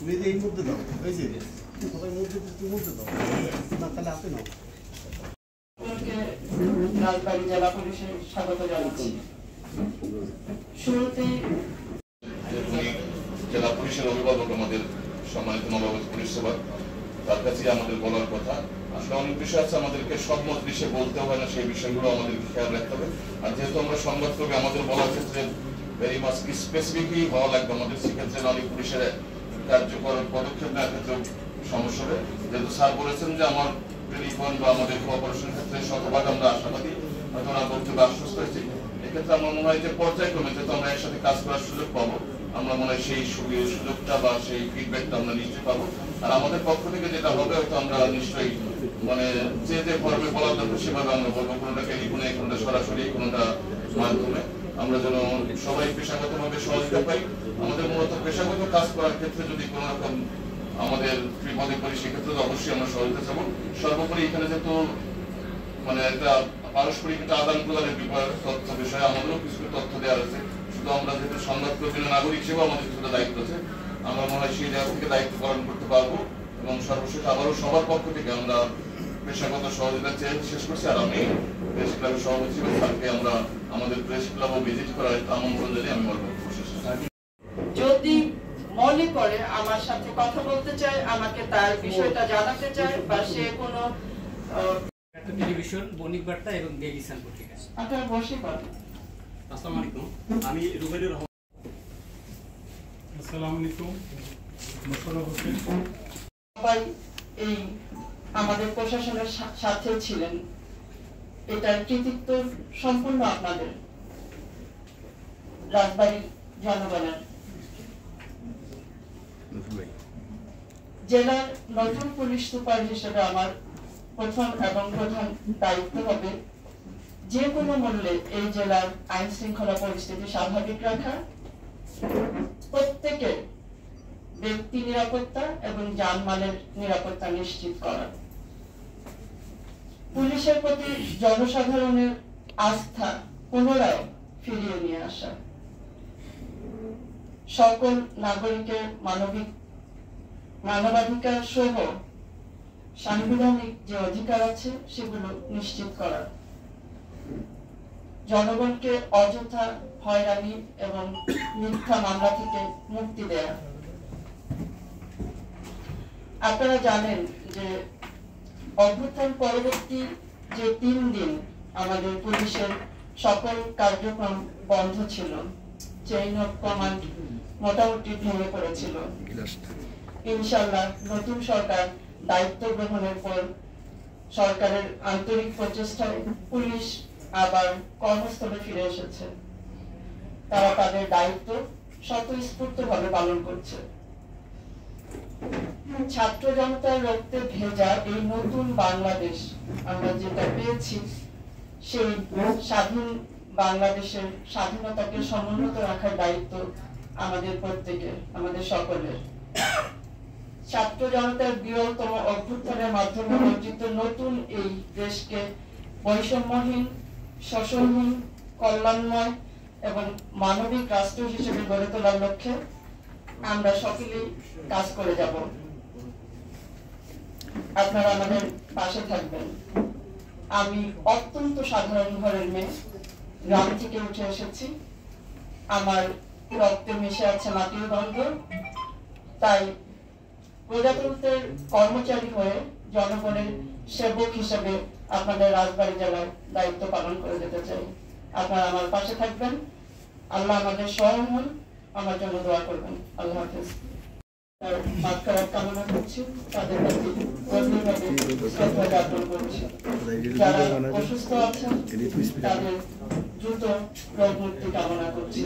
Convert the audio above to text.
তুমি যে এই মুহূর্তে দাও হয়েছে সবাই মুহূর্তে তুমি মুহূর্তে দাও না তাহলে আপনি নাও। রাজবাড়ী জেলা পুলিশের স্বাগত জানাচ্ছি। শুরুতে জেলা পুলিশের অভিভাবক আমাদের সম্মানিত নবাগত পুলিশ সুপার, তার কাছে আমাদের বলার কথা। আসলে অনেক বিষয় আছে আমাদেরকে সব মত বিষয়ে বলতে হয় না, সেই বিষয়গুলো আমাদেরকে খেয়াল রাখতে হবে। আর যেহেতু আমরা সংবাদকর্মী, আমাদের বলার ক্ষেত্রে ভেরি মাছ স্পেসিফিকই হওয়া লাগবে আমাদের, সেক্ষেত্রে অনেক পুলিশের কার্যকর পদক্ষেপ নেওয়ার ক্ষেত্রে সমস্যা হবে। যেহেতু স্যার বলেছেন যে আমার টেলিফোন বা আমাদের কোঅপারেশনের ক্ষেত্রে শতভাগ আমরা আশাবাদী, হয়তো আমরা বক্তব্য আশ্বস্ত হয়েছি। এক্ষেত্রে আমার মনে হয় যে পর্যায়ক্রমে যেহেতু আমরা একসাথে কাজ করার সুযোগ পাবো, আমরা মনে হয় সেই সুযোগটা বা সেই ফিডব্যাকটা আমরা নিশ্চয়ই পাবো। আর আমাদের পক্ষ থেকে যেটা হবে হয়তো আমরা নিশ্চয়ই মানে যে ফর্মে বলার দরকার সেভাবে আমরা বলবো, কোনোটা টেলিফোনে, কোনোটা সরাসরি, কোনোটা মাধ্যমে, আমরা যেন সবাই পেশাগতভাবে সহযোগিতা পাই। আমাদের মূলত পেশাগত কাজ করার ক্ষেত্রে যদি কোনো রকম আমাদের বিপদে পড়ি, সেক্ষেত্রে তো অবশ্যই আমরা সহযোগিতা চাবো। সর্বোপরি এখানে যেহেতু মানে একটা পারস্পরিক একটা আদান প্রদানের তথ্য বিষয়ে আমাদেরও কিছু তথ্য দেওয়ার আছে। শুধু আমরা যেহেতু সংবাদকর্মী নাগরিক হিসেবে আমাদের কিছুটা দায়িত্ব আছে, আমরা মনে হয় সেই জায়গা থেকে দায়িত্ব পালন করতে পারবো। এবং সর্বশেষ আবারও সবার পক্ষ থেকে আমরা পেশাগত সহযোগিতা চেয়ে শেষ করছি। আর আমি প্রেস ক্লাবের সভাপতি হিসেবে স্যারকে আমরা আমাদের প্রেস ক্লাবও ভিজিট করার আমন্ত্রণ জানিয়ে আমি আমার বক্তব্য শেষ করছি। যদি মনে করে আমার সাথে কথা বলতে চায়, আমাকে তার বিষয়টা জানাতে চায়, বা সে কোনো টেলিভিশন, বণিক বার্তা এবং ডেইলি সান পত্রিকা। আপনারা বসে পারেন। আসসালামু আলাইকুম, আমি রুবেলুর রহমান। আসসালামু আলাইকুম, মোশাররফ হোসেন। সবাই এই আমাদের প্রশাসনের সাথে ছিলেন, এটার কৃতিত্ব সম্পূর্ণ আপনাদের, রাজবাড়ীর জনগণের। জেলার নতুন পুলিশ সুপার হিসেবে আমার প্রথম এবং প্রধান দায়িত্ব হবে যে কোনো মূল্যে এই জেলার আইন শৃঙ্খলা পরিস্থিতি স্বাভাবিক রাখা, প্রত্যেকের ব্যক্তি নিরাপত্তা এবং জানমালের নিরাপত্তা নিশ্চিত করা, পুলিশের প্রতি জনসাধারণের আস্থা পুনরায় ফিরিয়ে নিয়ে আসা, সকল নাগরিকের মানবাধিকার সহ সাংবিধানিক যে অধিকার আছে সেগুলো নিশ্চিত করা, জনগণকে অযথা হয়রানি এবং মিথ্যা মামলা থেকে মুক্তি দেয়া। আপনারা জানেন যে অভ্যুত্থান পরবর্তী যে 3 দিন আমাদের পুলিশের সকল কার্যক্রম বন্ধ ছিল, চেইন অফ কমান্ড মোটামুটি ভেঙে পড়েছিল। ইনশাআল্লাহ নতুন সরকার দায়িত্ব গ্রহণের পর সরকারের আন্তরিক প্রচেষ্টায় পুলিশ আবার কর্মস্থলে ফিরে এসেছে। তারা তাদের দায়িত্ব স্বতঃস্ফূর্তভাবে পালন করছে। ছাত্র জনতার রক্তে ভেজা এই নতুন বাংলাদেশ আমরা যেটা পেয়েছি, সেই স্বাধীন বাংলাদেশের স্বাধীনতাকে সমুন্নত রাখার দায়িত্ব আমাদের প্রত্যেকের, আমাদের সকলের। ছাত্র জনতার বিরলতম অভ্যুত্থানের মাধ্যমে অর্জিত নতুন এই দেশকে বৈষম্যহীন, শোষণহীন, কল্যাণময় এবং মানবিক রাষ্ট্র হিসেবে গড়ে তোলার লক্ষ্যে আমরা সকলেই কাজ করে যাব। আপনারা আমাদের পাশে থাকবেন। আমি অত্যন্ত সাধারণ ঘরের মেয়ে, গ্রাম থেকে উঠে এসেছি, আমার রক্তে মিশে আছে মাটির গন্ধ। তাই প্রজাতন্ত্রের কর্মচারী হয়ে জনগণের সেবক হিসেবে আপনাদের রাজবাড়ী জেলার দায়িত্ব পালন করে যেতে চাই। আপনারা আমার পাশে থাকবেন, আল্লাহ আমাদের সহায় হন, আমার জন্য দোয়া করবেন। আল্লাহ হাফেজ। মাগফিরাত কামনা করছি, তাদের প্রতি গভীরভাবে শ্রদ্ধা জ্ঞাপন করছি। যারা অসুস্থ আছেন তাদের দ্রুত রোগ মুক্তি কামনা করছি।